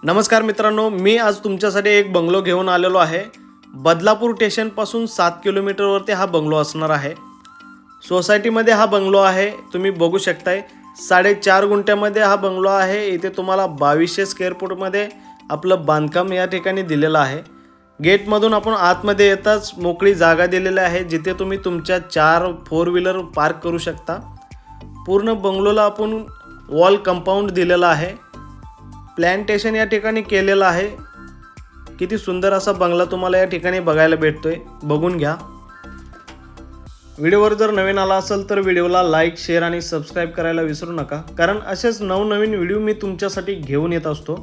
नमस्कार मित्रांनो, मी आज तुमच्यासाठी एक बंगलो घेऊन आलेलो आहे. बदलापूर स्टेशनपासून 7 किलोमीटरवरती हा बंगलो असणार आहे. सोसायटीमध्ये हा बंगलो आहे. तुम्ही बघू शकताय 4.5 गुंठ्यामध्ये हा बंगलो आहे. इथे तुम्हाला 2200 स्क्वेअर फूटमध्ये आपलं बांधकाम या ठिकाणी दिलेलं आहे. गेटमधून आपण आतमध्ये येताच मोकळी जागा दिलेली आहे, जिथे तुम्ही तुमच्या 4 फोर व्हीलर पार्क करू शकता. पूर्ण बंगलोला आपण वॉल कंपाऊंड दिलेला आहे. प्लॅन्टेशन या ठिकाणी केलेलं आहे. किती सुंदर असा बंगला तुम्हाला या ठिकाणी बघायला भेटतोय, बघून घ्या. व्हिडिओवर जर नवीन आला असेल तर व्हिडिओला लाईक, शेअर आणि सबस्क्राईब करायला विसरू नका, कारण असेच नवनवीन व्हिडिओ मी तुमच्यासाठी घेऊन येत असतो.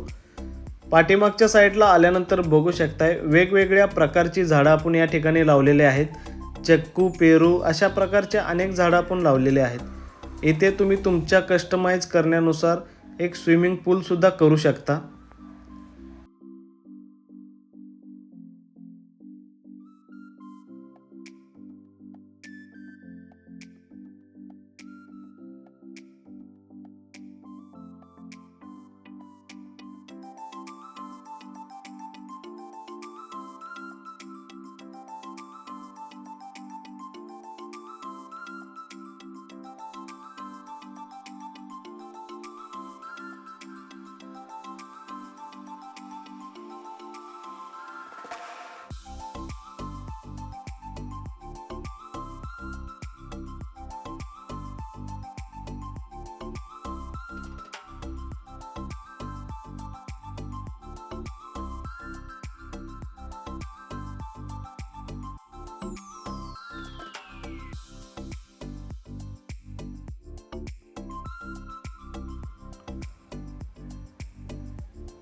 पाठीमागच्या साईडला आल्यानंतर बघू शकताय वेगवेगळ्या प्रकारची झाडं आपण या ठिकाणी लावलेले आहेत. चिक्कू, पेरू अशा प्रकारचे अनेक झाडं आपण लावलेले आहेत. इथे तुम्ही तुमच्या कस्टमाइज करण्यानुसार एक स्विमिंग पूलसुद्धा करू शकता.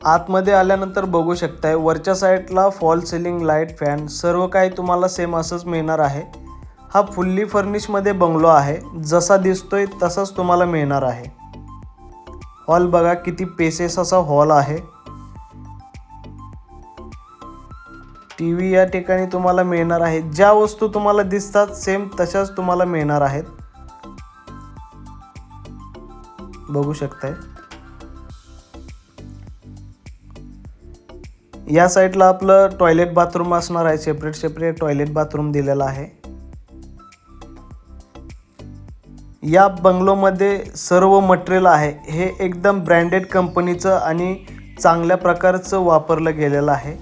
आतमध्ये आल्यानंतर बघू शकताय वरच्या साईडला फॉल सिलिंग, लाईट, फॅन सर्व काही तुम्हाला सेम असंच मिळणार आहे. हा फुल्ली फर्निशमध्ये बंगलो आहे. जसा दिसतोय तसाच तुम्हाला मिळणार आहे. हॉल बघा, किती पेसेस असा हॉल आहे. टीव्ही या ठिकाणी तुम्हाला मिळणार आहे. ज्या वस्तू तुम्हाला दिसतात सेम तशाच तुम्हाला मिळणार आहेत. बघू शकताय. या साईडला आपलं टॉयलेट बाथरूम असणार आहे. सेपरेट टॉयलेट बाथरूम दिलेला आहे. या बंगलोमध्ये सर्व मटेरियल आहे हे एकदम ब्रँडेड कंपनीचं आणि चांगल्या प्रकारचं वापरलं गेलेलं आहे.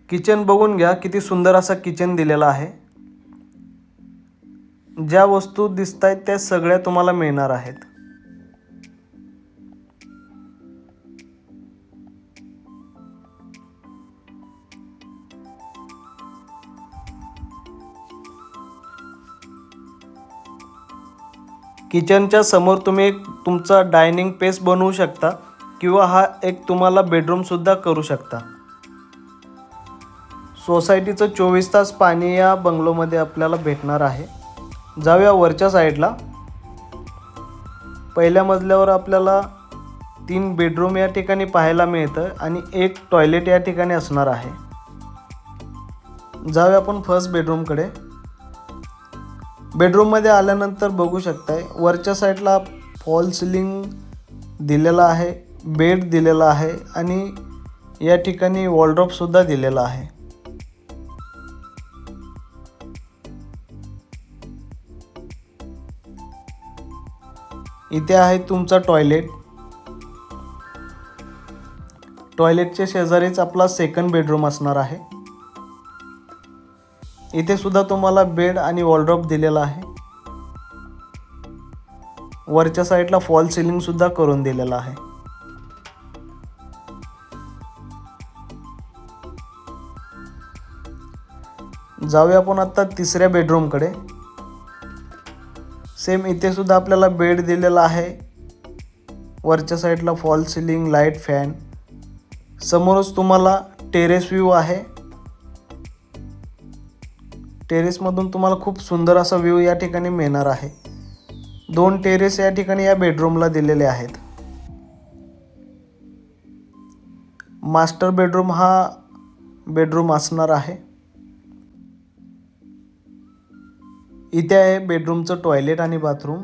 किचन बघून घ्या, किती सुंदर असा किचन दिलेला आहे. ज्या वस्तू दिसत आहेत त्या सगळ्या तुम्हाला मिळणार आहेत. किचनच्या समोर तुम्ही एक तुमचा डायनिंग स्पेस बनवू शकता किंवा हा एक तुम्हाला बेडरूमसुद्धा करू शकता. सोसायटीचं 24 तास पाणी या बंगलोमध्ये आपल्याला भेटणार आहे. जाऊया वरच्या साईडला. पहिल्या मजल्यावर आपल्याला 3 बेडरूम या ठिकाणी पाहायला मिळतं आणि एक टॉयलेट या ठिकाणी असणार आहे. जाऊया आपण फर्स्ट बेडरूमकडे. बेडरूममध्ये आल्यानंतर बघू शकताय वरच्या साईडला फॉल सिलिंग दिलेला आहे, बेड दिलेला आहे आणि या ठिकाणी वॉर्डरोबसुद्धा दिलेला आहे. इथे आहे तुमचा टॉयलेट. टॉयलेटच्या शेजारीच आपला सेकंड बेडरूम असणार आहे. इथे सुद्धा तुम्हाला बेड आणि वॉर्डरोब दिलेला आहे. वरच्या साईडला फॉल सिलिंग सुद्धा करून दिलेला आहे. जाऊया आपण आता तिसऱ्या बेडरूमकडे. सेम इथे सुद्धा आपल्याला बेड दिलेला आहे. वरच्या साईडला फॉल सिलिंग, लाईट, फॅन. समोरच तुम्हाला टेरेस व्ह्यू आहे. टेरेसमधून तुम्हाला खूप सुंदर असा व्ह्यू या ठिकाणी मिळणार आहे. 2 टेरेस या ठिकाणी या बेडरूमला दिलेले आहेत. मास्टर बेडरूम हा बेडरूम असणार आहे. इथे आहे बेडरूमचं टॉयलेट आणि बाथरूम.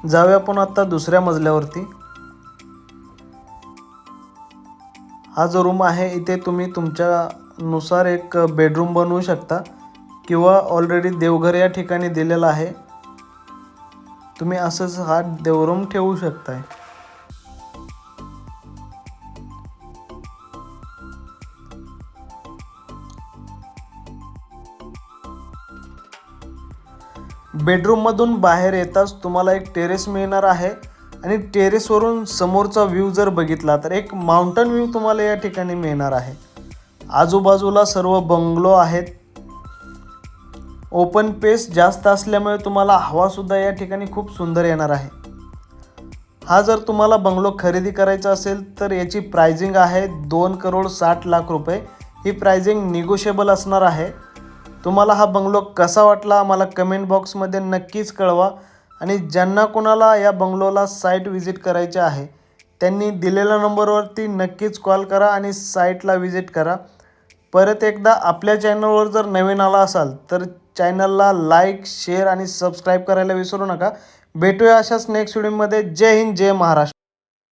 जाऊया आपण आता दुसऱ्या मजल्यावरती. हा जो रूम आहे इथे तुम्ही तुमच्यानुसार एक बेडरूम बनवू शकता किंवा ऑलरेडी देवघर या ठिकाणी दिलेला आहे, तुम्ही असंच हा देवरूम ठेवू शकताय. बेडरूममधून बाहेर येताच तुम्हाला एक टेरेस मिळणार आहे आणि टेरेसवरून समोरचा व्ह्यू जर बघितला तर एक माउंटन व्ह्यू तुम्हाला या ठिकाणी मिळणार आहे. आजूबाजूला सर्व बंगलो आहेत. ओपन स्पेस जास्त असल्यामुळे तुम्हाला हवासुद्धा या ठिकाणी खूप सुंदर येणार आहे. हा जर तुम्हाला बंगलो खरेदी करायचा असेल तर याची प्राइसिंग आहे 2,60,00,000 रुपये. ही प्राइसिंग निगोशिएबल असणार आहे. तुम्हाला हा बंगलो कसा वाटला मला कमेंट बॉक्समध्ये नक्कीच कळवा आणि ज्यांना कोणाला या बंगलोला साईट व्हिजिट करायचे आहे त्यांनी दिलेल्या नंबरवरती नक्कीच कॉल करा आणि साईटला व्हिजिट करा. परत एकदा आपल्या चॅनलवर जर नवीन आला असाल तर चॅनलला लाईक, शेअर आणि सबस्क्राईब करायला विसरू नका. भेटूया अशाच नेक्स्ट व्हिडिओमध्ये. जय हिंद, जय महाराष्ट्र.